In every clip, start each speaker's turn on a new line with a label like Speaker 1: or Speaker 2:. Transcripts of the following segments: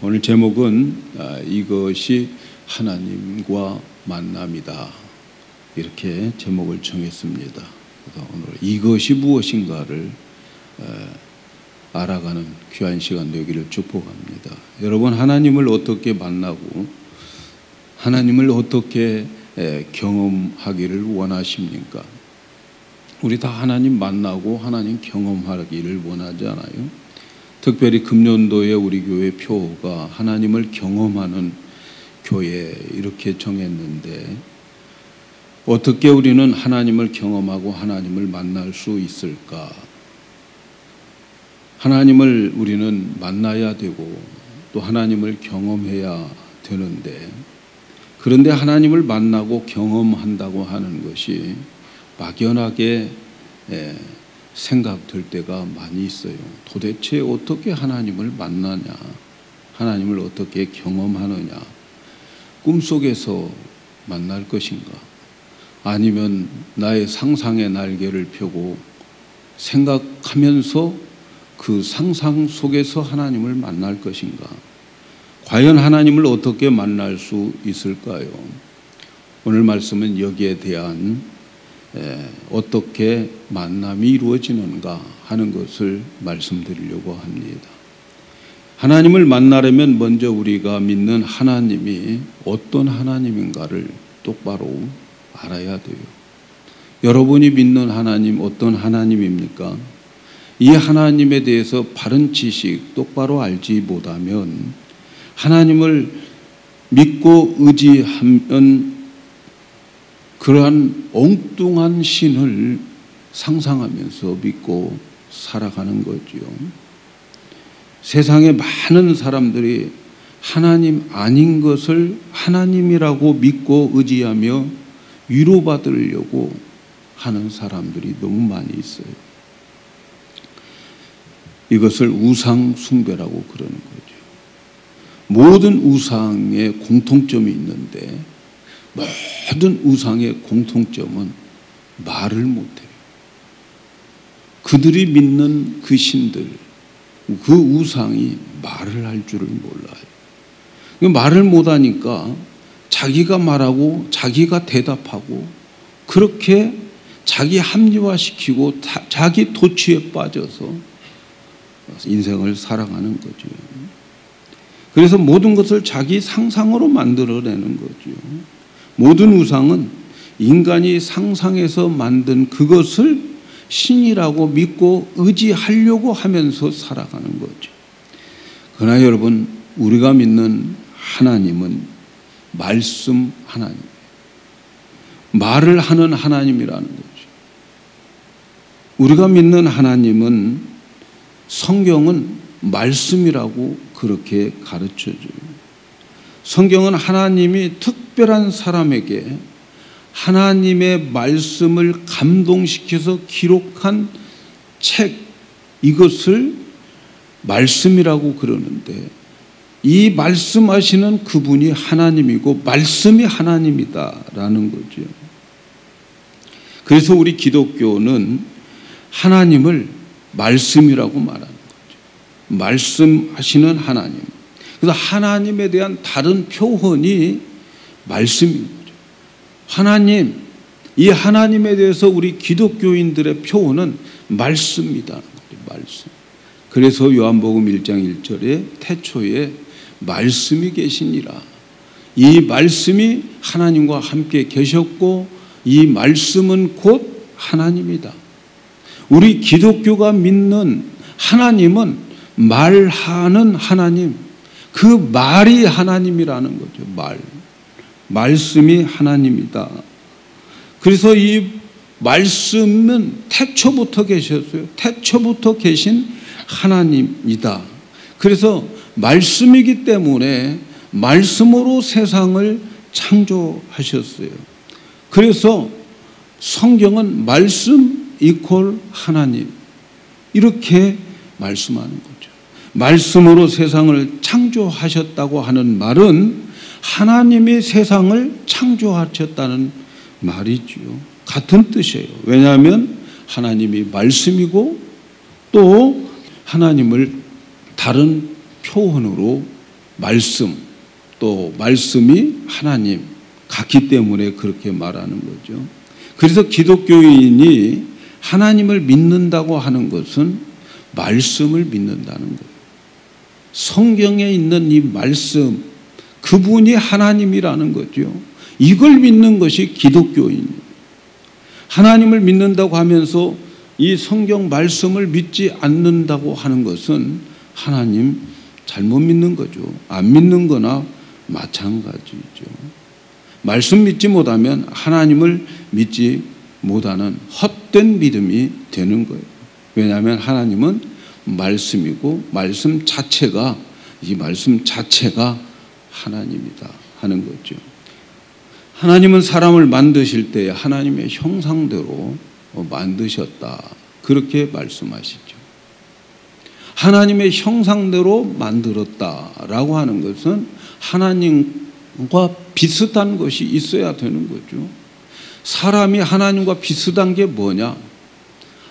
Speaker 1: 오늘 제목은 이것이 하나님과 만남이다, 이렇게 제목을 정했습니다. 그래서 오늘 이것이 무엇인가를 알아가는 귀한 시간 되기를 축복합니다. 여러분, 하나님을 어떻게 만나고 하나님을 어떻게 경험하기를 원하십니까? 우리 다 하나님 만나고 하나님 경험하기를 원하지 않아요? 특별히 금년도에 우리 교회 표가 하나님을 경험하는 교회, 이렇게 정했는데, 어떻게 우리는 하나님을 경험하고 하나님을 만날 수 있을까? 하나님을 우리는 만나야 되고 또 하나님을 경험해야 되는데, 그런데 하나님을 만나고 경험한다고 하는 것이 막연하게 생각될 때가 많이 있어요. 도대체 어떻게 하나님을 만나냐? 하나님을 어떻게 경험하느냐? 꿈속에서 만날 것인가? 아니면 나의 상상의 날개를 펴고 생각하면서 그 상상 속에서 하나님을 만날 것인가? 과연 하나님을 어떻게 만날 수 있을까요? 오늘 말씀은 여기에 대한 어떻게 만남이 이루어지는가 하는 것을 말씀드리려고 합니다. 하나님을 만나려면 먼저 우리가 믿는 하나님이 어떤 하나님인가를 똑바로 알아야 돼요. 여러분이 믿는 하나님 어떤 하나님입니까? 이 하나님에 대해서 바른 지식 똑바로 알지 못하면, 하나님을 믿고 의지하면 그러한 엉뚱한 신을 상상하면서 믿고 살아가는 거지요. 세상에 많은 사람들이 하나님 아닌 것을 하나님이라고 믿고 의지하며 위로받으려고 하는 사람들이 너무 많이 있어요. 이것을 우상 숭배라고 그러는 거죠. 모든 우상에 공통점이 있는데, 모든 우상의 공통점은 말을 못해요. 그들이 믿는 그 신들, 그 우상이 말을 할 줄을 몰라요. 말을 못하니까 자기가 말하고 자기가 대답하고, 그렇게 자기 합리화시키고 자기 도취에 빠져서 인생을 살아가는 거죠. 그래서 모든 것을 자기 상상으로 만들어내는 거죠. 모든 우상은 인간이 상상해서 만든 그것을 신이라고 믿고 의지하려고 하면서 살아가는 거죠. 그러나 여러분, 우리가 믿는 하나님은 말씀 하나님, 말을 하는 하나님이라는 거죠. 우리가 믿는 하나님은, 성경은 말씀이라고 그렇게 가르쳐줘요. 성경은 하나님이 특별한 사람에게 하나님의 말씀을 감동시켜서 기록한 책, 이것을 말씀이라고 그러는데, 이 말씀하시는 그분이 하나님이고 말씀이 하나님이다라는 거죠. 그래서 우리 기독교는 하나님을 말씀이라고 말하는 거죠. 말씀하시는 하나님. 그래서 하나님에 대한 다른 표현이 말씀인 거죠. 하나님, 이 하나님에 대해서 우리 기독교인들의 표현은 말씀이다. 말씀. 그래서 요한복음 1장 1절에 태초에 말씀이 계시니라. 이 말씀이 하나님과 함께 계셨고 이 말씀은 곧 하나님이다. 우리 기독교가 믿는 하나님은 말하는 하나님, 그 말이 하나님이라는 거죠. 말씀이 하나님이다. 그래서 이 말씀은 태초부터 계셨어요. 태초부터 계신 하나님이다. 그래서 말씀이기 때문에 말씀으로 세상을 창조하셨어요. 그래서 성경은 말씀 이퀄 하나님, 이렇게 말씀하는 거죠. 말씀으로 세상을 창조하셨다고 하는 말은 하나님이 세상을 창조하셨다는 말이지요. 같은 뜻이에요. 왜냐하면 하나님이 말씀이고 또 하나님을 다른 표현으로 말씀, 또 말씀이 하나님 같기 때문에 그렇게 말하는 거죠. 그래서 기독교인이 하나님을 믿는다고 하는 것은 말씀을 믿는다는 거예요. 성경에 있는 이 말씀, 그분이 하나님이라는 거죠. 이걸 믿는 것이 기독교인이에요. 하나님을 믿는다고 하면서 이 성경 말씀을 믿지 않는다고 하는 것은 하나님 잘못 믿는 거죠. 안 믿는 거나 마찬가지죠. 말씀 믿지 못하면 하나님을 믿지 못하는 헛된 믿음이 되는 거예요. 왜냐하면 하나님은 말씀이고 말씀 자체가, 이 말씀 자체가 하나님이다 하는 거죠. 하나님은 사람을 만드실 때 하나님의 형상대로 만드셨다, 그렇게 말씀하시죠. 하나님의 형상대로 만들었다라고 하는 것은 하나님과 비슷한 것이 있어야 되는 거죠. 사람이 하나님과 비슷한 게 뭐냐?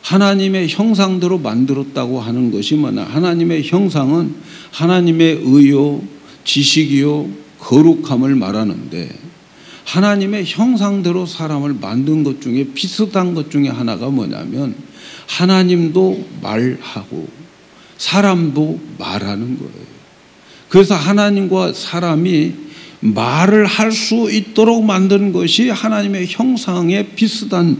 Speaker 1: 하나님의 형상대로 만들었다고 하는 것이 뭐냐? 하나님의 형상은 하나님의 의요, 지식이요, 거룩함을 말하는데, 하나님의 형상대로 사람을 만든 것 중에 비슷한 것 중에 하나가 뭐냐면 하나님도 말하고 사람도 말하는 거예요. 그래서 하나님과 사람이 말을 할 수 있도록 만든 것이 하나님의 형상에 비슷한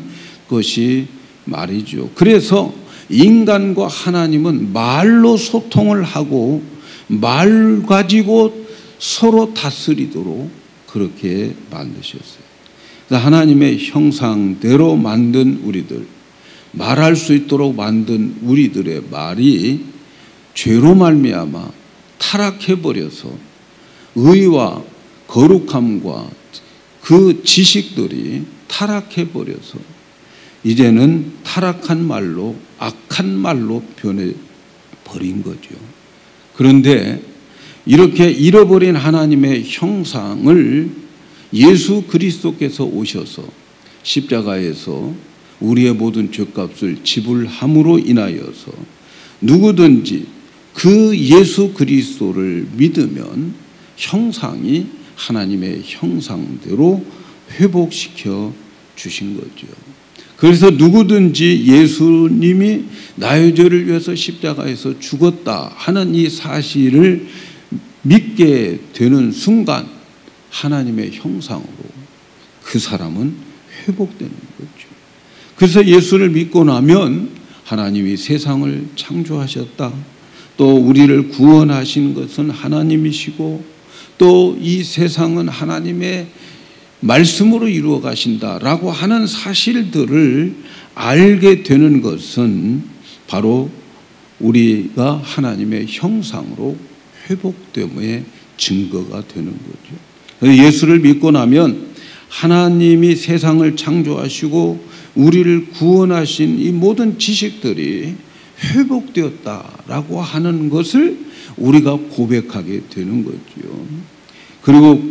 Speaker 1: 것이 말이죠. 그래서 인간과 하나님은 말로 소통을 하고 말 가지고 서로 다스리도록 그렇게 만드셨어요. 하나님의 형상대로 만든 우리들, 말할 수 있도록 만든 우리들의 말이 죄로 말미암아 타락해버려서 의와 거룩함과 그 지식들이 타락해버려서 이제는 타락한 말로, 악한 말로 변해버린 거죠. 그런데 이렇게 잃어버린 하나님의 형상을 예수 그리스도께서 오셔서 십자가에서 우리의 모든 죄값을 지불함으로 인하여서 누구든지 그 예수 그리스도를 믿으면 형상이 하나님의 형상대로 회복시켜 주신 거죠. 그래서 누구든지 예수님이 나의 죄를 위해서 십자가에서 죽었다 하는 이 사실을 믿게 되는 순간 하나님의 형상으로 그 사람은 회복되는 거죠. 그래서 예수를 믿고 나면 하나님이 세상을 창조하셨다, 또 우리를 구원하신 것은 하나님이시고 또 이 세상은 하나님의 말씀으로 이루어 가신다라고 하는 사실들을 알게 되는 것은 바로 우리가 하나님의 형상으로 회복됨의 증거가 되는 거죠. 예수를 믿고 나면 하나님이 세상을 창조하시고 우리를 구원하신 이 모든 지식들이 회복되었다라고 하는 것을 우리가 고백하게 되는 거죠. 그리고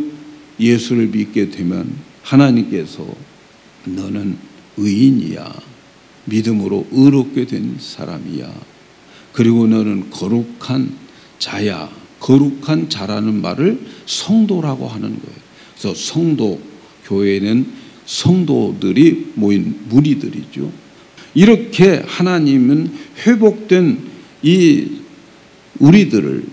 Speaker 1: 예수를 믿게 되면 하나님께서 너는 의인이야, 믿음으로 의롭게 된 사람이야, 그리고 너는 거룩한 자야, 거룩한 자라는 말을 성도라고 하는 거예요. 그래서 성도, 교회는 성도들이 모인 무리들이죠. 이렇게 하나님은 회복된 이 우리들을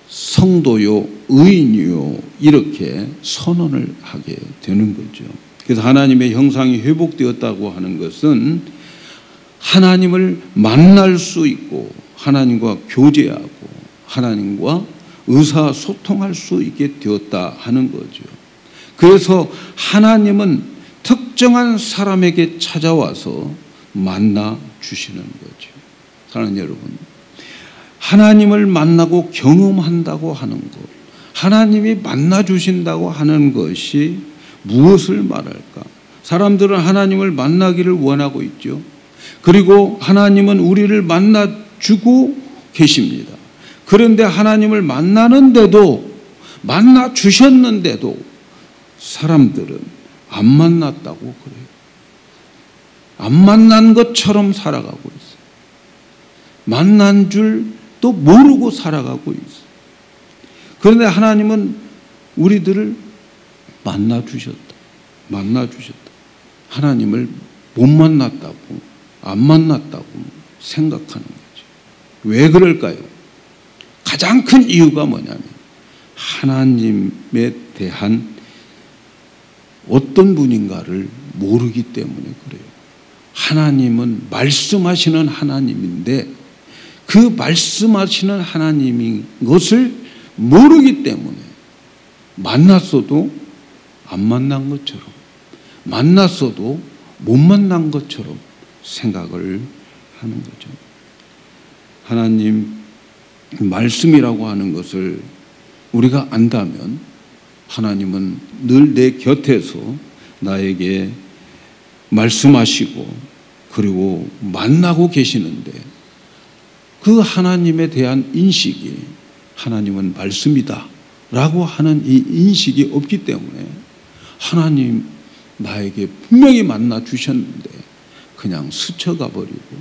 Speaker 1: 성도요, 의인이요, 이렇게 선언을 하게 되는 거죠. 그래서 하나님의 형상이 회복되었다고 하는 것은 하나님을 만날 수 있고 하나님과 교제하고 하나님과 의사소통할 수 있게 되었다 하는 거죠. 그래서 하나님은 특정한 사람에게 찾아와서 만나 주시는 거죠. 사랑하는 여러분, 하나님을 만나고 경험한다고 하는 것, 하나님이 만나 주신다고 하는 것이 무엇을 말할까? 사람들은 하나님을 만나기를 원하고 있죠. 그리고 하나님은 우리를 만나 주고 계십니다. 그런데 하나님을 만나는데도, 만나 주셨는데도 사람들은 안 만났다고 그래요. 안 만난 것처럼 살아가고 있어요. 만난 줄도 모르고 살아가고 있어요. 그런데 하나님은 우리들을 만나 주셨다. 만나 주셨다. 하나님을 못 만났다고, 안 만났다고 생각하는 거죠. 왜 그럴까요? 가장 큰 이유가 뭐냐면 하나님에 대한 어떤 분인가를 모르기 때문에 그래요. 하나님은 말씀하시는 하나님인데 그 말씀하시는 하나님인 것을 모르기 때문에 만났어도 안 만난 것처럼, 만났어도 못 만난 것처럼 생각을 하는 거죠. 하나님 말씀이라고 하는 것을 우리가 안다면 하나님은 늘 내 곁에서 나에게 말씀하시고 그리고 만나고 계시는데 그 하나님에 대한 인식이 하나님은 말씀이다 라고 하는 이 인식이 없기 때문에 하나님 나에게 분명히 만나 주셨는데 그냥 스쳐가 버리고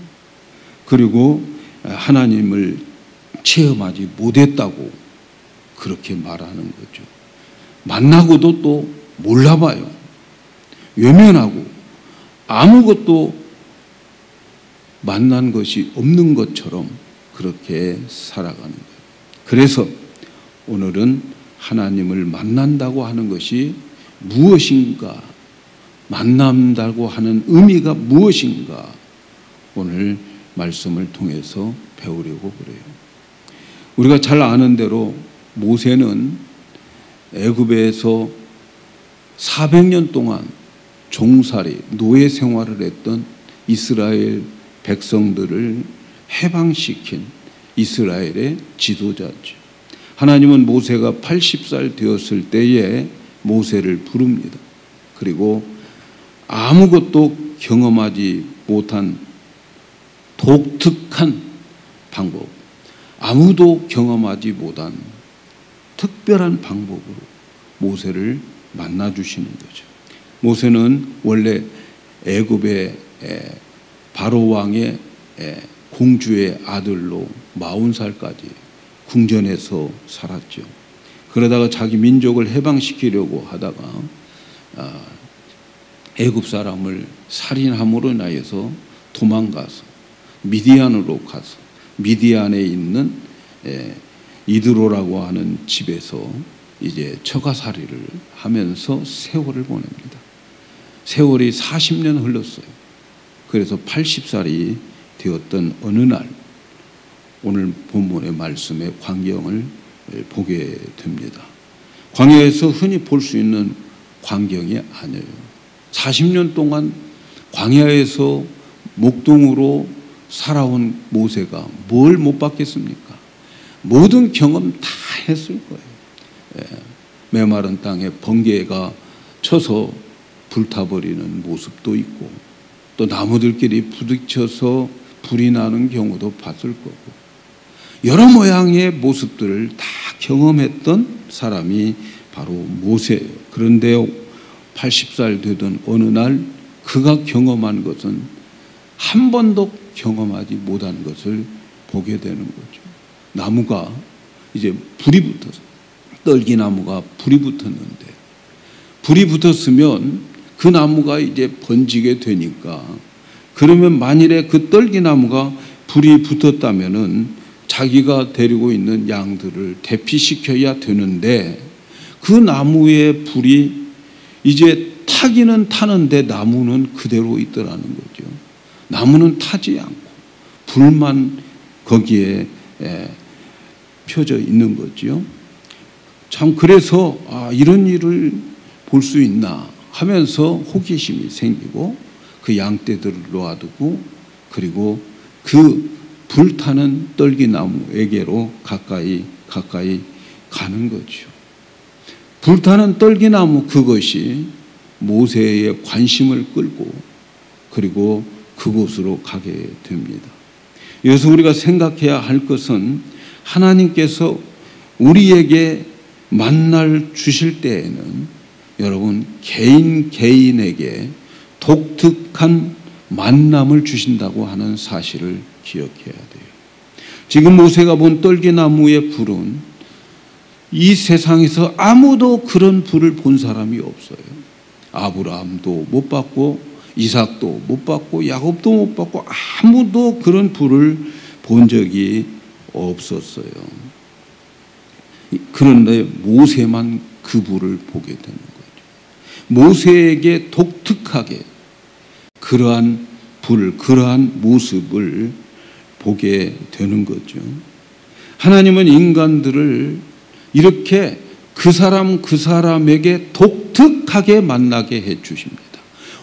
Speaker 1: 그리고 하나님을 체험하지 못했다고 그렇게 말하는 거죠. 만나고도 또 몰라봐요. 외면하고 아무것도 만난 것이 없는 것처럼 그렇게 살아가는 거예요. 그래서 오늘은 하나님을 만난다고 하는 것이 무엇인가, 만난다고 하는 의미가 무엇인가 오늘 말씀을 통해서 배우려고 그래요. 우리가 잘 아는 대로 모세는 애굽에서 400년 동안 종살이, 노예 생활을 했던 이스라엘 백성들을 해방시킨 이스라엘의 지도자죠. 하나님은 모세가 80살 되었을 때에 모세를 부릅니다. 그리고 아무것도 경험하지 못한 독특한 방법, 아무도 경험하지 못한 특별한 방법으로 모세를 만나주시는 거죠. 모세는 원래 애굽의 바로 왕의 공주의 아들로 40살까지 궁전에서 살았죠. 그러다가 자기 민족을 해방시키려고 하다가 애굽 사람을 살인함으로 인하여서 도망가서 미디안으로 가서 미디안에 있는 이드로라고 하는 집에서 이제 처가살이를 하면서 세월을 보냅니다. 세월이 40년 흘렀어요. 그래서 80살이 되었던 어느 날 오늘 본문의 말씀의 광경을 보게 됩니다. 광야에서 흔히 볼 수 있는 광경이 아니에요. 40년 동안 광야에서 목동으로 살아온 모세가 뭘 못 받겠습니까? 모든 경험 다 했을 거예요. 메마른 땅에 번개가 쳐서 불타버리는 모습도 있고 또 나무들끼리 부딪혀서 불이 나는 경우도 봤을 거고 여러 모양의 모습들을 다 경험했던 사람이 바로 모세예요. 그런데 80살 되던 어느 날 그가 경험한 것은 한 번도 경험하지 못한 것을 보게 되는 거죠. 나무가 이제 불이 붙었어요. 떨기나무가 불이 붙었는데 불이 붙었으면 그 나무가 이제 번지게 되니까 그러면 만일에 그 떨기나무가 불이 붙었다면은 자기가 데리고 있는 양들을 대피시켜야 되는데 그 나무의 불이 이제 타기는 타는데 나무는 그대로 있더라는 거죠. 나무는 타지 않고 불만 거기에 펴져 있는 거죠. 참 그래서 이런 일을 볼 수 있나 하면서 호기심이 생기고 그 양떼들을 놓아두고 그리고 그 불타는 떨기나무에게로 가까이 가는 거죠. 불타는 떨기나무 그것이 모세의 관심을 끌고 그리고 그곳으로 가게 됩니다. 여기서 우리가 생각해야 할 것은 하나님께서 우리에게 만날 주실 때에는 여러분 개인에게 독특한 만남을 주신다고 하는 사실을 기억해야 돼요. 지금 모세가 본 떨기나무의 불은 이 세상에서 아무도 그런 불을 본 사람이 없어요. 아브라함도 못 봤고 이삭도 못 봤고 야곱도 못 봤고 아무도 그런 불을 본 적이 없었어요. 그런데 모세만 그 불을 보게 되는 거죠. 모세에게 독특하게 그러한 불, 그러한 모습을 보게 되는 거죠. 하나님은 인간들을 이렇게 그 사람에게 독특하게 만나게 해 주십니다.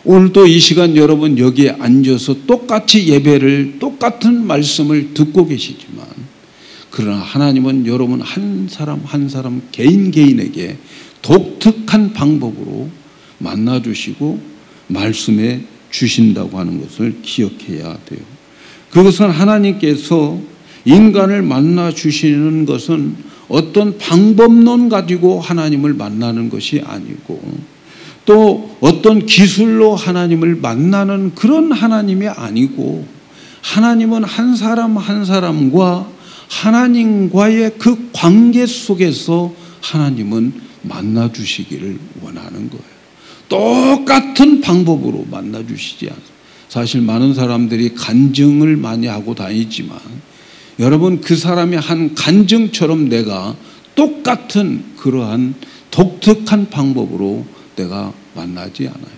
Speaker 1: 오늘도 이 시간 여러분 여기에 앉아서 똑같이 예배를 똑같은 말씀을 듣고 계시지만 그러나 하나님은 여러분 한 사람 한 사람 개인에게 독특한 방법으로 만나 주시고 말씀해 주신다고 하는 것을 기억해야 돼요. 그것은 하나님께서 인간을 만나 주시는 것은 어떤 방법론 가지고 하나님을 만나는 것이 아니고 또 어떤 기술로 하나님을 만나는 그런 하나님이 아니고 하나님은 한 사람 한 사람과 하나님과의 그 관계 속에서 하나님은 만나 주시기를 원하는 거예요. 똑같은 방법으로 만나 주시지 않습니다. 사실 많은 사람들이 간증을 많이 하고 다니지만 여러분 그 사람이 한 간증처럼 내가 똑같은 그러한 독특한 방법으로 내가 만나지 않아요.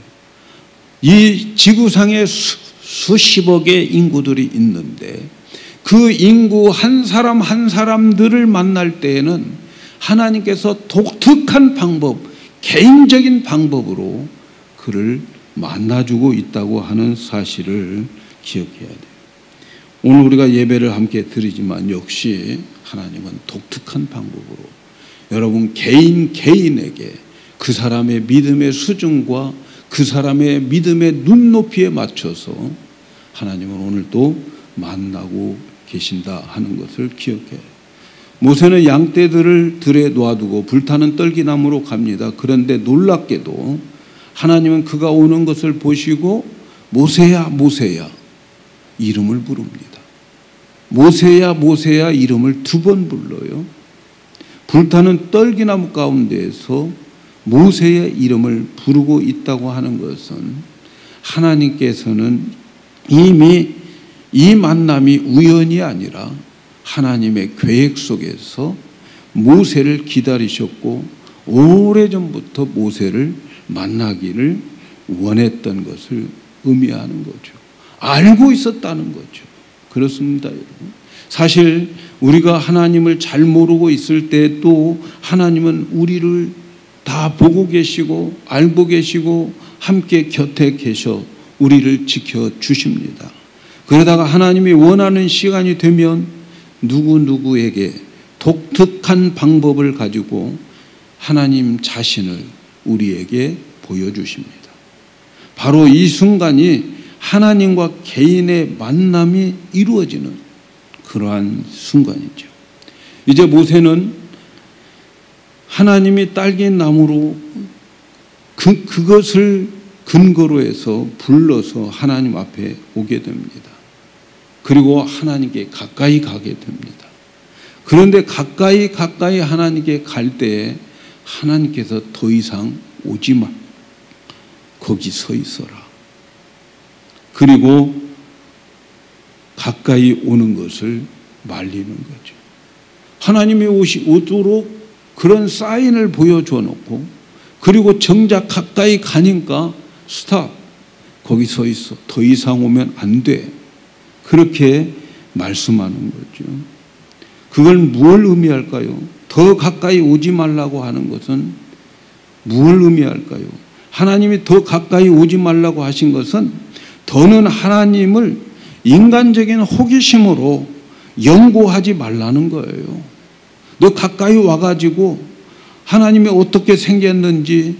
Speaker 1: 이 지구상에 수십억의 인구들이 있는데 그 인구 한 사람 한 사람들을 만날 때에는 하나님께서 독특한 방법, 개인적인 방법으로 그를 만나주고 있다고 하는 사실을 기억해야 돼요. 오늘 우리가 예배를 함께 드리지만 역시 하나님은 독특한 방법으로 여러분 개인에게 그 사람의 믿음의 수준과 그 사람의 믿음의 눈높이에 맞춰서 하나님은 오늘도 만나고 계신다 하는 것을 기억해요. 모세는 양떼들을 들에 놓아두고 불타는 떨기나무로 갑니다. 그런데 놀랍게도 하나님은 그가 오는 것을 보시고 모세야 모세야 이름을 부릅니다. 모세야 모세야 이름을 2번 불러요. 불타는 떨기나무 가운데에서 모세의 이름을 부르고 있다고 하는 것은 하나님께서는 이미 이 만남이 우연이 아니라 하나님의 계획 속에서 모세를 기다리셨고 오래전부터 모세를 만나기를 원했던 것을 의미하는 거죠. 알고 있었다는 거죠. 그렇습니다, 여러분. 사실 우리가 하나님을 잘 모르고 있을 때도 하나님은 우리를 다 보고 계시고 알고 계시고 함께 곁에 계셔 우리를 지켜주십니다. 그러다가 하나님이 원하는 시간이 되면 누구에게 독특한 방법을 가지고 하나님 자신을 우리에게 보여주십니다. 바로 이 순간이 하나님과 개인의 만남이 이루어지는 그러한 순간이죠. 이제 모세는 하나님이 딸기나무로 그것을 근거로 해서 불러서 하나님 앞에 오게 됩니다. 그리고 하나님께 가까이 가게 됩니다. 그런데 가까이 하나님께 갈 때에 하나님께서 더 이상 오지 마. 거기 서 있어라. 그리고 가까이 오는 것을 말리는 거죠. 하나님이 오도록 그런 사인을 보여줘 놓고 그리고 정작 가까이 가니까 스탑. 거기 서 있어. 더 이상 오면 안 돼. 그렇게 말씀하는 거죠. 그걸 무엇을 의미할까요? 더 가까이 오지 말라고 하는 것은 무엇을 의미할까요? 하나님이 더 가까이 오지 말라고 하신 것은 더는 하나님을 인간적인 호기심으로 연구하지 말라는 거예요. 너 가까이 와가지고 하나님이 어떻게 생겼는지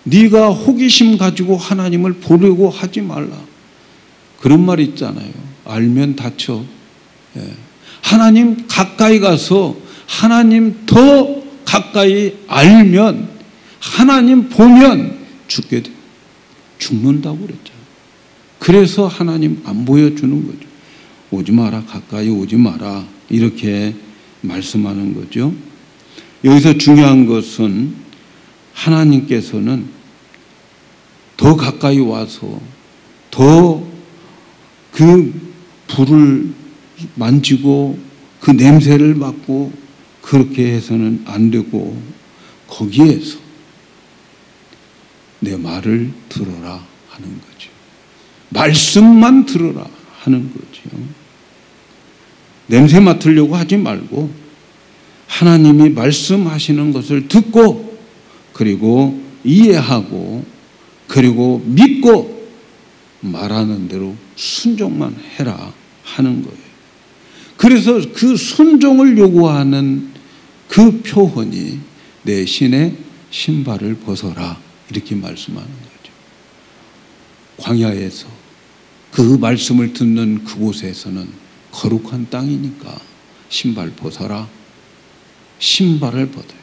Speaker 1: 네가 호기심 가지고 하나님을 보려고 하지 말라. 그런 말 있잖아요. 알면 다쳐. 예. 하나님 가까이 가서 하나님 더 가까이 알면 하나님 보면 죽게 돼. 죽는다고 그랬잖아요. 그래서 하나님 안 보여주는 거죠. 오지 마라. 가까이 오지 마라. 이렇게 말씀하는 거죠. 여기서 중요한 것은 하나님께서는 더 가까이 와서 더 그 불을 만지고 그 냄새를 맡고 그렇게 해서는 안 되고 거기에서 내 말을 들어라 하는 거죠. 말씀만 들어라 하는 거죠. 냄새 맡으려고 하지 말고 하나님이 말씀하시는 것을 듣고 그리고 이해하고 그리고 믿고 말하는 대로 순종만 해라 하는 거예요. 그래서 그 순종을 요구하는 그 표현이 내 신의 신발을 벗어라 이렇게 말씀하는 거죠. 광야에서 그 말씀을 듣는 그곳에서는 거룩한 땅이니까 신발 벗어라. 신발을 벗어요.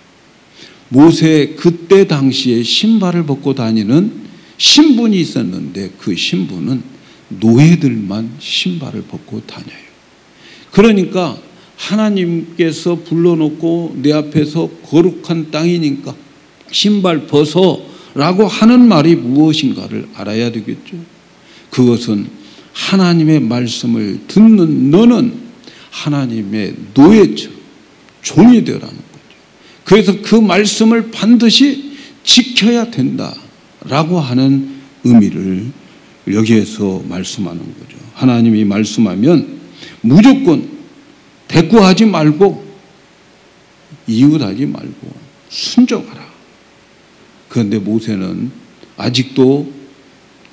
Speaker 1: 모세 그때 당시에 신발을 벗고 다니는 신분이 있었는데 그 신분은 노예들만 신발을 벗고 다녀요. 그러니까 하나님께서 불러놓고 내 앞에서 거룩한 땅이니까 신발 벗어라고 하는 말이 무엇인가를 알아야 되겠죠. 그것은 하나님의 말씀을 듣는 너는 하나님의 노예처럼 종이 되라는 거죠. 그래서 그 말씀을 반드시 지켜야 된다라고 하는 의미를 여기에서 말씀하는 거죠. 하나님이 말씀하면 무조건 대꾸하지 말고 이웃하지 말고 순종하라. 그런데 모세는 아직도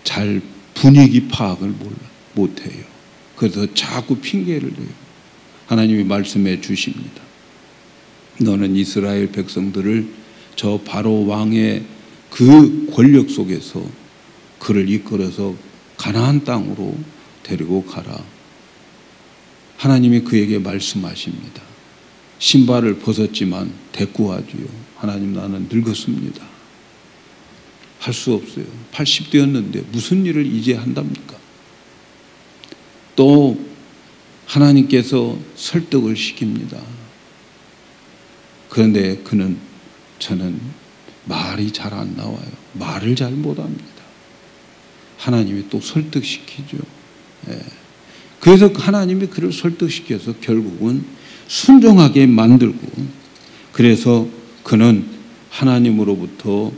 Speaker 1: 잘 분위기 파악을 못해요. 그래서 자꾸 핑계를 대요. 하나님이 말씀해 주십니다. 너는 이스라엘 백성들을 저 바로 왕의 그 권력 속에서 그를 이끌어서 가나안 땅으로 데리고 가라. 하나님이 그에게 말씀하십니다. 신발을 벗었지만 대꾸하지요. 하나님 나는 늙었습니다. 할 수 없어요. 80대였는데 무슨 일을 이제 한답니까? 또 하나님께서 설득을 시킵니다. 그런데 저는 말이 잘 안 나와요. 말을 잘 못합니다. 하나님이 또 설득시키죠. 예. 그래서 하나님이 그를 설득시켜서 결국은 순종하게 만들고 그래서 그는 하나님으로부터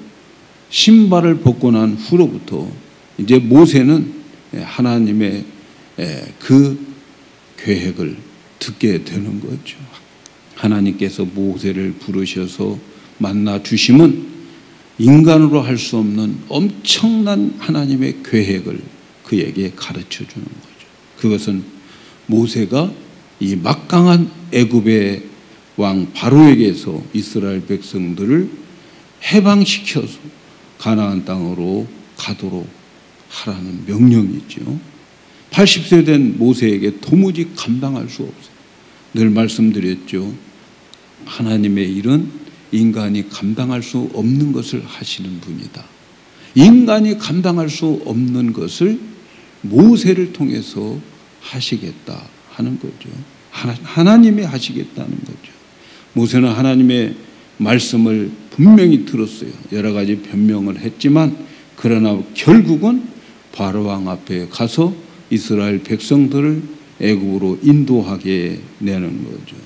Speaker 1: 신발을 벗고 난 후로부터 이제 모세는 하나님의 그 계획을 듣게 되는 거죠. 하나님께서 모세를 부르셔서 만나 주심은 인간으로 할 수 없는 엄청난 하나님의 계획을 그에게 가르쳐 주는 거죠. 그것은 모세가 이 막강한 애굽의 왕 바로에게서 이스라엘 백성들을 해방시켜서 가나안 땅으로 가도록 하라는 명령이죠. 80세 된 모세에게 도무지 감당할 수 없어요. 늘 말씀드렸죠. 하나님의 일은 인간이 감당할 수 없는 것을 하시는 분이다. 인간이 감당할 수 없는 것을 모세를 통해서 하시겠다 하는 거죠. 하나님이 하시겠다는 거죠. 모세는 하나님의 말씀을 분명히 들었어요. 여러 가지 변명을 했지만 그러나 결국은 바로 왕 앞에 가서 이스라엘 백성들을 애굽으로 인도하게 내는 거죠.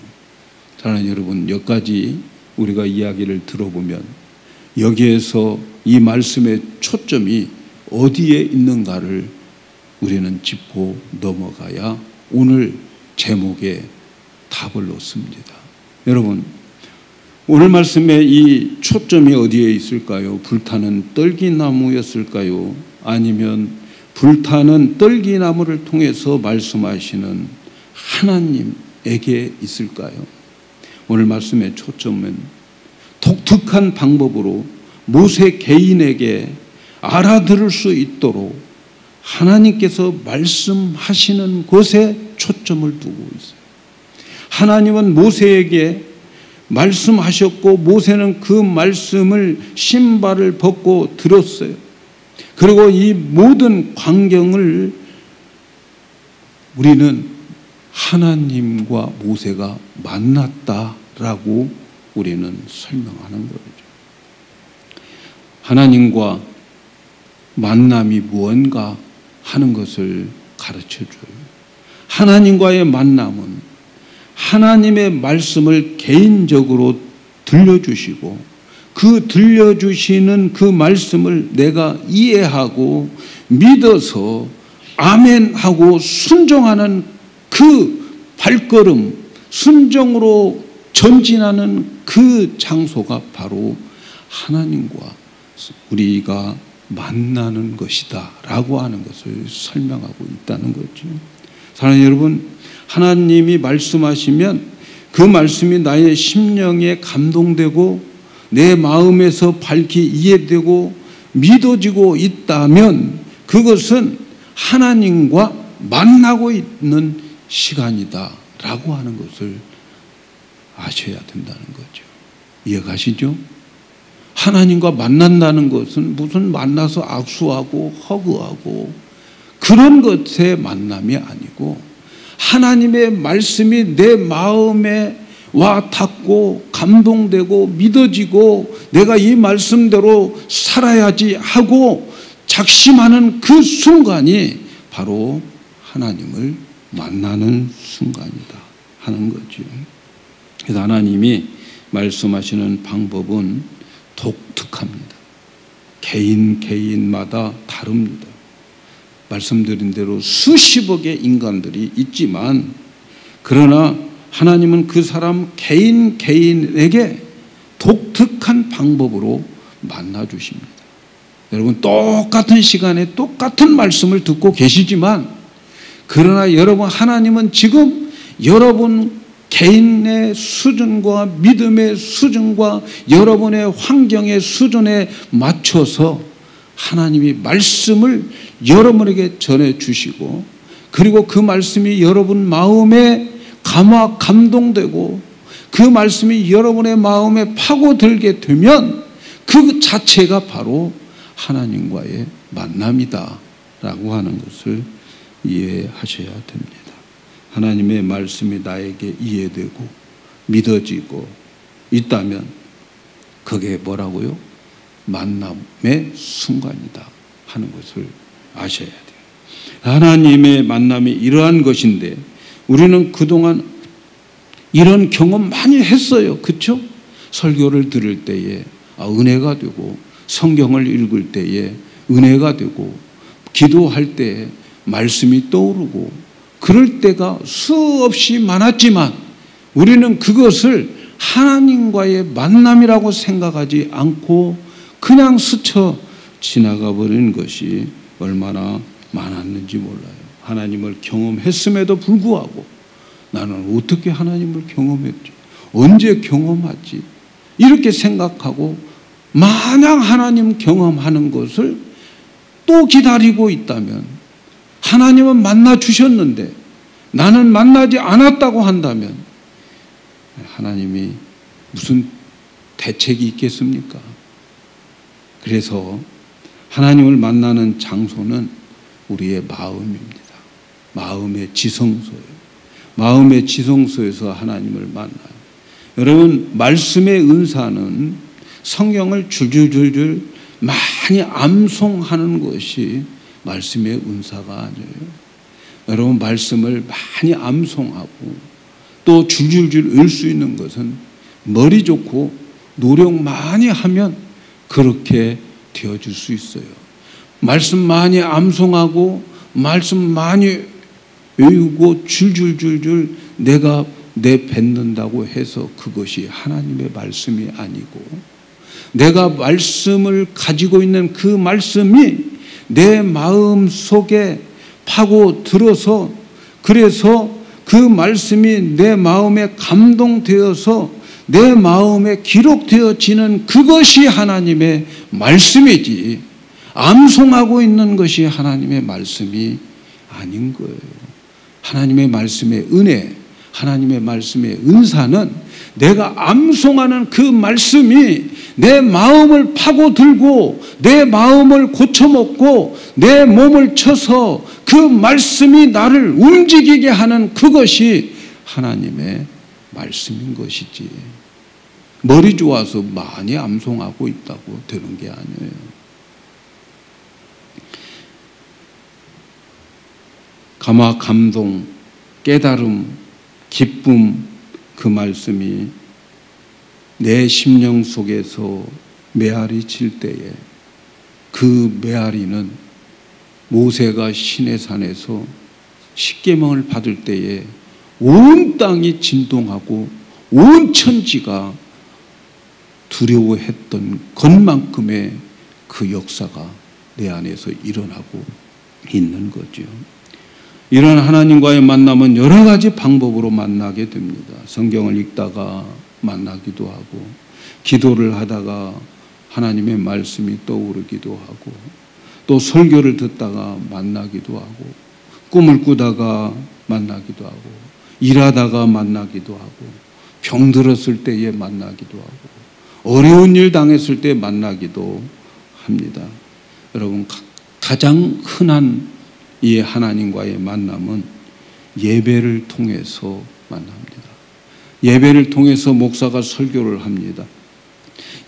Speaker 1: 사랑하는 여러분, 여기까지 우리가 이야기를 들어보면 여기에서 이 말씀의 초점이 어디에 있는가를 우리는 짚고 넘어가야 오늘 제목에 답을 얻습니다. 여러분, 오늘 말씀의 이 초점이 어디에 있을까요? 불타는 떨기나무였을까요? 아니면 불타는 떨기나무를 통해서 말씀하시는 하나님에게 있을까요? 오늘 말씀의 초점은 독특한 방법으로 모세 개인에게 알아들을 수 있도록 하나님께서 말씀하시는 곳에 초점을 두고 있어요. 하나님은 모세에게 말씀하셨고 모세는 그 말씀을 신발을 벗고 들었어요. 그리고 이 모든 광경을 우리는 하나님과 모세가 만났다라고 우리는 설명하는 거죠. 하나님과 만남이 무언가 하는 것을 가르쳐줘요. 하나님과의 만남은 하나님의 말씀을 개인적으로 들려주시고 그 들려주시는 그 말씀을 내가 이해하고 믿어서 아멘하고 순종하는 그 발걸음, 순종으로 전진하는 그 장소가 바로 하나님과 우리가 만나는 것이다 라고 하는 것을 설명하고 있다는 거죠. 사랑하는 여러분, 하나님이 말씀하시면 그 말씀이 나의 심령에 감동되고 내 마음에서 밝히 이해되고 믿어지고 있다면 그것은 하나님과 만나고 있는 시간이다 라고 하는 것을 아셔야 된다는 거죠. 이해가시죠? 하나님과 만난다는 것은 무슨 만나서 악수하고 허그하고 그런 것의 만남이 아니고 하나님의 말씀이 내 마음에 와 닿고 감동되고 믿어지고 내가 이 말씀대로 살아야지 하고 작심하는 그 순간이 바로 하나님을 만나는 순간이다 하는 거죠. 그래서 하나님이 말씀하시는 방법은 독특합니다. 개인마다 다릅니다. 말씀드린 대로 수십억의 인간들이 있지만 그러나 하나님은 그 사람 개인에게 독특한 방법으로 만나주십니다. 여러분 똑같은 시간에 똑같은 말씀을 듣고 계시지만 그러나 여러분 하나님은 지금 여러분 개인의 수준과 믿음의 수준과 여러분의 환경의 수준에 맞춰서 하나님이 말씀을 여러분에게 전해주시고 그리고 그 말씀이 여러분 마음에 감동되고 그 말씀이 여러분의 마음에 파고들게 되면 그 자체가 바로 하나님과의 만남이다 라고 하는 것을 이해하셔야 됩니다. 하나님의 말씀이 나에게 이해되고 믿어지고 있다면 그게 뭐라고요? 만남의 순간이다 하는 것을 아셔야 돼요. 하나님의 만남이 이러한 것인데 우리는 그동안 이런 경험 많이 했어요. 그렇죠? 설교를 들을 때에 은혜가 되고 성경을 읽을 때에 은혜가 되고 기도할 때에 말씀이 떠오르고 그럴 때가 수없이 많았지만 우리는 그것을 하나님과의 만남이라고 생각하지 않고 그냥 스쳐 지나가 버리는 것이 얼마나 많았는지 몰라요. 하나님을 경험했음에도 불구하고 나는 어떻게 하나님을 경험했지? 언제 경험하지? 이렇게 생각하고 마냥 하나님 경험하는 것을 또 기다리고 있다면 하나님은 만나 주셨는데 나는 만나지 않았다고 한다면 하나님이 무슨 대책이 있겠습니까? 그래서 하나님을 만나는 장소는 우리의 마음입니다. 마음의 지성소예요. 마음의 지성소에서 하나님을 만나요. 여러분 말씀의 은사는 성경을 줄줄줄줄 많이 암송하는 것이 말씀의 은사가 아니에요. 여러분 말씀을 많이 암송하고 또 줄줄줄 읽을 수 있는 것은 머리 좋고 노력 많이 하면 그렇게 되어질 수 있어요. 말씀 많이 암송하고 말씀 많이 외우고 줄줄줄줄 내가 내뱉는다고 해서 그것이 하나님의 말씀이 아니고 내가 말씀을 가지고 있는 그 말씀이 내 마음 속에 파고들어서 그래서 그 말씀이 내 마음에 감동되어서 내 마음에 기록되어지는 그것이 하나님의 말씀이지 암송하고 있는 것이 하나님의 말씀이 아닌 거예요. 하나님의 말씀의 은혜, 하나님의 말씀의 은사는 내가 암송하는 그 말씀이 내 마음을 파고들고 내 마음을 고쳐먹고 내 몸을 쳐서 그 말씀이 나를 움직이게 하는 그것이 하나님의 말씀인 것이지 머리 좋아서 많이 암송하고 있다고 되는 게 아니에요. 감화, 감동, 깨달음, 기쁨, 그 말씀이 내 심령 속에서 메아리 칠 때에 그 메아리는 모세가 시내산에서 십계명을 받을 때에 온 땅이 진동하고 온 천지가 두려워했던 것만큼의 그 역사가 내 안에서 일어나고 있는 거죠. 이런 하나님과의 만남은 여러 가지 방법으로 만나게 됩니다. 성경을 읽다가 만나기도 하고, 기도를 하다가 하나님의 말씀이 떠오르기도 하고, 또 설교를 듣다가 만나기도 하고, 꿈을 꾸다가 만나기도 하고, 일하다가 만나기도 하고, 병들었을 때에 만나기도 하고, 어려운 일 당했을 때 만나기도 합니다. 여러분, 가장 흔한 이 하나님과의 만남은 예배를 통해서 만납니다. 예배를 통해서 목사가 설교를 합니다.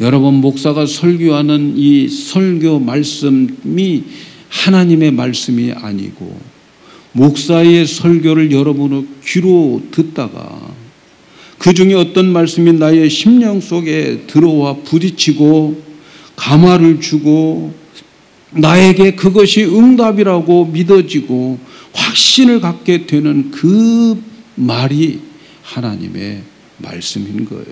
Speaker 1: 여러분, 목사가 설교하는 이 설교 말씀이 하나님의 말씀이 아니고 목사의 설교를 여러분의 귀로 듣다가 그 중에 어떤 말씀이 나의 심령 속에 들어와 부딪히고 감화를 주고 나에게 그것이 응답이라고 믿어지고 확신을 갖게 되는 그 말이 하나님의 말씀인 거예요.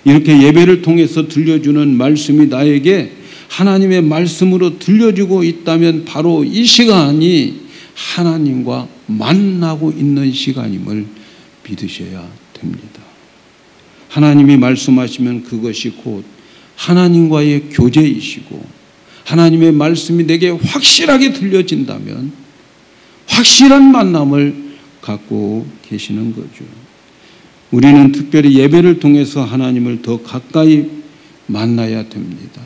Speaker 1: 이렇게 예배를 통해서 들려주는 말씀이 나에게 하나님의 말씀으로 들려주고 있다면 바로 이 시간이 하나님과 만나고 있는 시간임을 믿으셔야 됩니다. 하나님이 말씀하시면 그것이 곧 하나님과의 교제이시고 하나님의 말씀이 내게 확실하게 들려진다면 확실한 만남을 갖고 계시는 거죠. 우리는 특별히 예배를 통해서 하나님을 더 가까이 만나야 됩니다.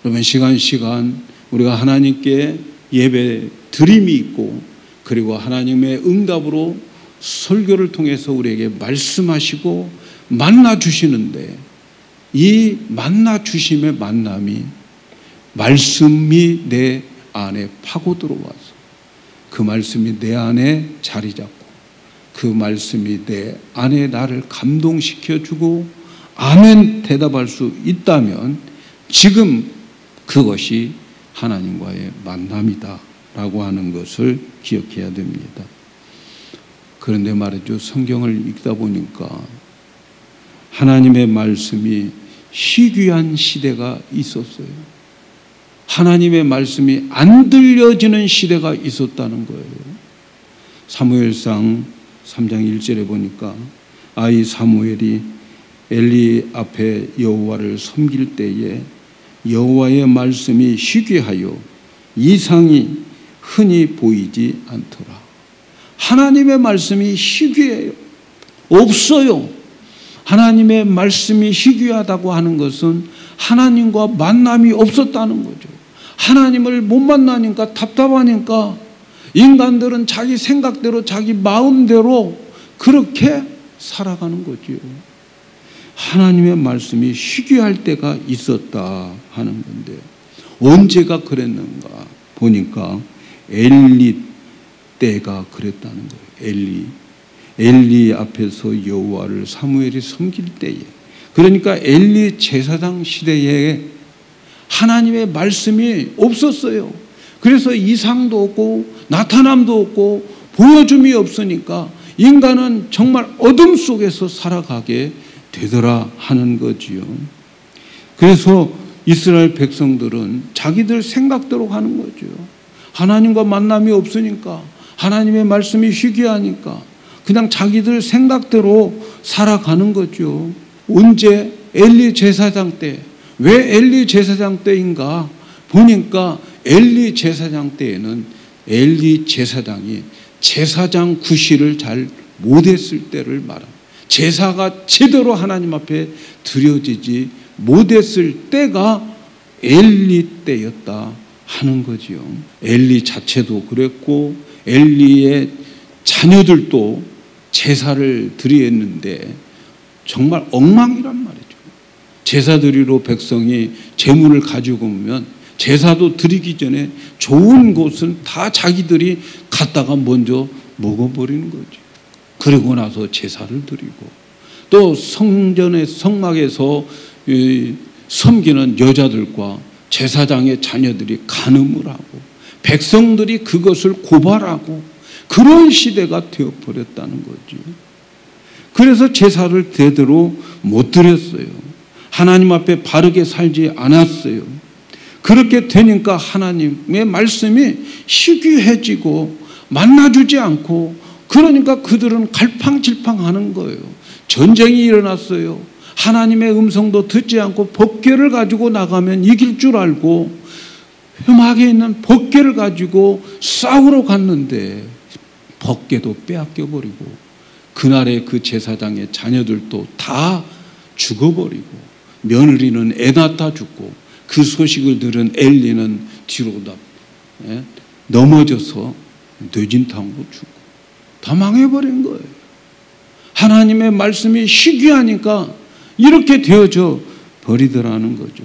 Speaker 1: 그러면 시간 우리가 하나님께 예배 드림이 있고 그리고 하나님의 응답으로 설교를 통해서 우리에게 말씀하시고 만나 주시는데 이 만나 주심의 만남이 말씀이 내 안에 파고 들어와서 그 말씀이 내 안에 자리 잡고 그 말씀이 내 안에 나를 감동시켜주고 아멘 대답할 수 있다면 지금 그것이 하나님과의 만남이다 라고 하는 것을 기억해야 됩니다. 그런데 말이죠, 성경을 읽다 보니까 하나님의 말씀이 희귀한 시대가 있었어요. 하나님의 말씀이 안 들려지는 시대가 있었다는 거예요. 사무엘상 3장 1절에 보니까 아이 사무엘이 엘리 앞에 여호와를 섬길 때에 여호와의 말씀이 희귀하여 이상이 흔히 보이지 않더라. 하나님의 말씀이 희귀해요. 없어요. 하나님의 말씀이 희귀하다고 하는 것은 하나님과 만남이 없었다는 거죠. 하나님을 못 만나니까 답답하니까 인간들은 자기 생각대로 자기 마음대로 그렇게 살아가는 거죠. 하나님의 말씀이 희귀할 때가 있었다 하는 건데 언제가 그랬는가 보니까 엘리 때가 그랬다는 거예요. 엘리 앞에서 여호와를 사무엘이 섬길 때에, 그러니까 엘리 제사장 시대에 하나님의 말씀이 없었어요. 그래서 이상도 없고 나타남도 없고 보여줌이 없으니까 인간은 정말 어둠 속에서 살아가게 되더라 하는 거지요. 그래서 이스라엘 백성들은 자기들 생각대로 하는 거죠. 하나님과 만남이 없으니까, 하나님의 말씀이 희귀하니까 그냥 자기들 생각대로 살아가는 거죠. 언제? 엘리 제사장 때. 왜 엘리 제사장 때인가 보니까 엘리 제사장 때에는 엘리 제사장이 제사장 구실을 잘 못했을 때를 말합니다. 제사가 제대로 하나님 앞에 드려지지 못했을 때가 엘리 때였다 하는 거지요. 엘리 자체도 그랬고 엘리의 자녀들도 제사를 드렸는데 정말 엉망이란 말이죠. 제사 드리러 백성이 제물을 가지고 오면 제사도 드리기 전에 좋은 곳은 다 자기들이 갖다가 먼저 먹어버리는 거죠. 그리고 나서 제사를 드리고, 또 성전의 성막에서 섬기는 여자들과 제사장의 자녀들이 간음을 하고 백성들이 그것을 고발하고 그런 시대가 되어버렸다는 거죠. 그래서 제사를 제대로 못 드렸어요. 하나님 앞에 바르게 살지 않았어요. 그렇게 되니까 하나님의 말씀이 희귀해지고 만나주지 않고, 그러니까 그들은 갈팡질팡하는 거예요. 전쟁이 일어났어요. 하나님의 음성도 듣지 않고 법궤를 가지고 나가면 이길 줄 알고 흠악에 있는 법궤를 가지고 싸우러 갔는데 법궤도 빼앗겨버리고, 그날의 그 제사장의 자녀들도 다 죽어버리고, 며느리는 애 낳다 죽고, 그 소식을 들은 엘리는 뒤로 넘어져서 뇌진탕으로 죽고 다 망해버린 거예요. 하나님의 말씀이 희귀하니까 이렇게 되어져 버리더라는 거죠.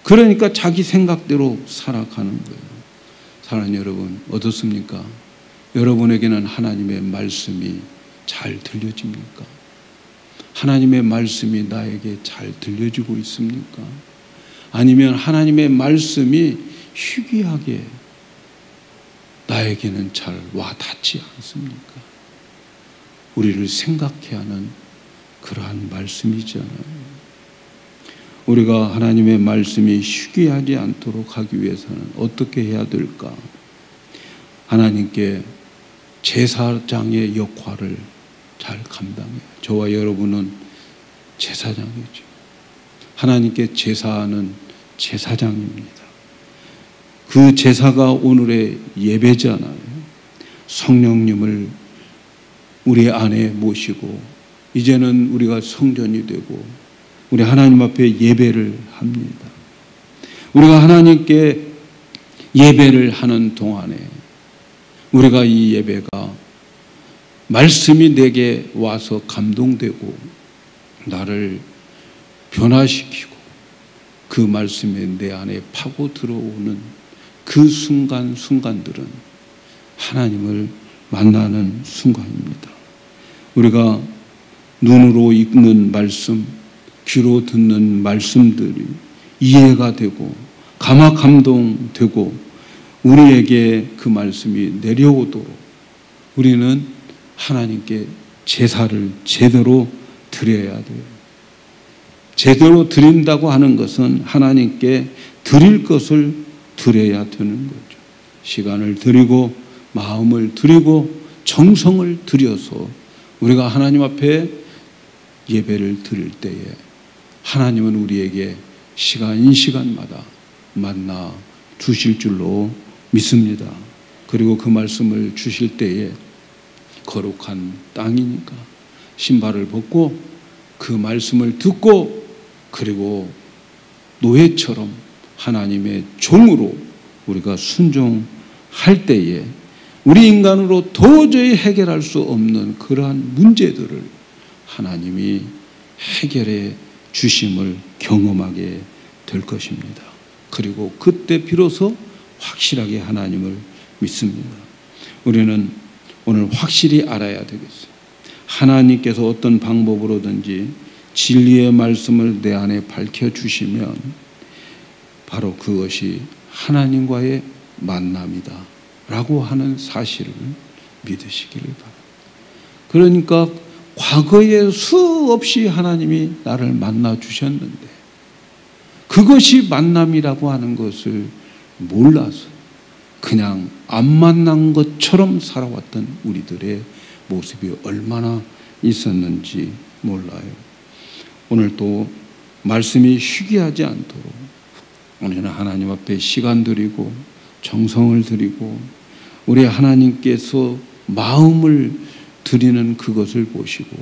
Speaker 1: 그러니까 자기 생각대로 살아가는 거예요. 사랑하는 여러분, 어떻습니까? 여러분에게는 하나님의 말씀이 잘 들려집니까? 하나님의 말씀이 나에게 잘 들려지고 있습니까? 아니면 하나님의 말씀이 희귀하게 나에게는 잘 와닿지 않습니까? 우리를 생각해 하는 그러한 말씀이잖아요. 우리가 하나님의 말씀이 희귀하지 않도록 하기 위해서는 어떻게 해야 될까? 하나님께 제사장의 역할을 잘 감당해요. 저와 여러분은 제사장이죠. 하나님께 제사하는 제사장입니다. 그 제사가 오늘의 예배잖아요. 성령님을 우리 안에 모시고 이제는 우리가 성전이 되고 우리 하나님 앞에 예배를 합니다. 우리가 하나님께 예배를 하는 동안에 우리가 이 예배가 말씀이 내게 와서 감동되고 나를 변화시키고 그 말씀이 내 안에 파고 들어오는 그 순간순간들은 하나님을 만나는 순간입니다. 우리가 눈으로 읽는 말씀, 귀로 듣는 말씀들이 이해가 되고 감화 감동되고 우리에게 그 말씀이 내려오도록 우리는 하나님께 제사를 제대로 드려야 돼요. 제대로 드린다고 하는 것은 하나님께 드릴 것을 드려야 되는 거죠. 시간을 드리고 마음을 드리고 정성을 들여서 우리가 하나님 앞에 예배를 드릴 때에 하나님은 우리에게 시간마다 만나 주실 줄로 믿습니다. 그리고 그 말씀을 주실 때에 거룩한 땅이니까 신발을 벗고 그 말씀을 듣고 그리고 노예처럼 하나님의 종으로 우리가 순종할 때에 우리 인간으로 도저히 해결할 수 없는 그러한 문제들을 하나님이 해결해 주심을 경험하게 될 것입니다. 그리고 그때 비로소 확실하게 하나님을 믿습니다. 우리는 오늘 확실히 알아야 되겠어요. 하나님께서 어떤 방법으로든지 진리의 말씀을 내 안에 밝혀주시면 바로 그것이 하나님과의 만남이다 라고 하는 사실을 믿으시기를 바랍니다. 그러니까 과거에 수없이 하나님이 나를 만나 주셨는데 그것이 만남이라고 하는 것을 몰라서 그냥 안 만난 것처럼 살아왔던 우리들의 모습이 얼마나 있었는지 몰라요. 오늘 또 말씀이 희귀하지 않도록 우리는 하나님 앞에 시간 드리고 정성을 드리고 우리 하나님께서 마음을 드리는 그것을 보시고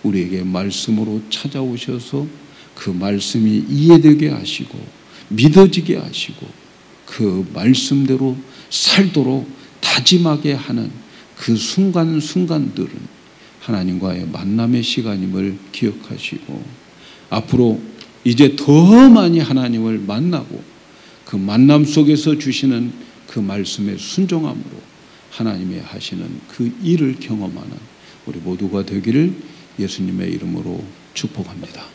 Speaker 1: 우리에게 말씀으로 찾아오셔서 그 말씀이 이해되게 하시고 믿어지게 하시고 그 말씀대로 살도록 다짐하게 하는 그 순간순간들은 하나님과의 만남의 시간임을 기억하시고 앞으로 이제 더 많이 하나님을 만나고 그 만남 속에서 주시는 그 말씀에 순종함으로 하나님의 하시는 그 일을 경험하는 우리 모두가 되기를 예수님의 이름으로 축복합니다.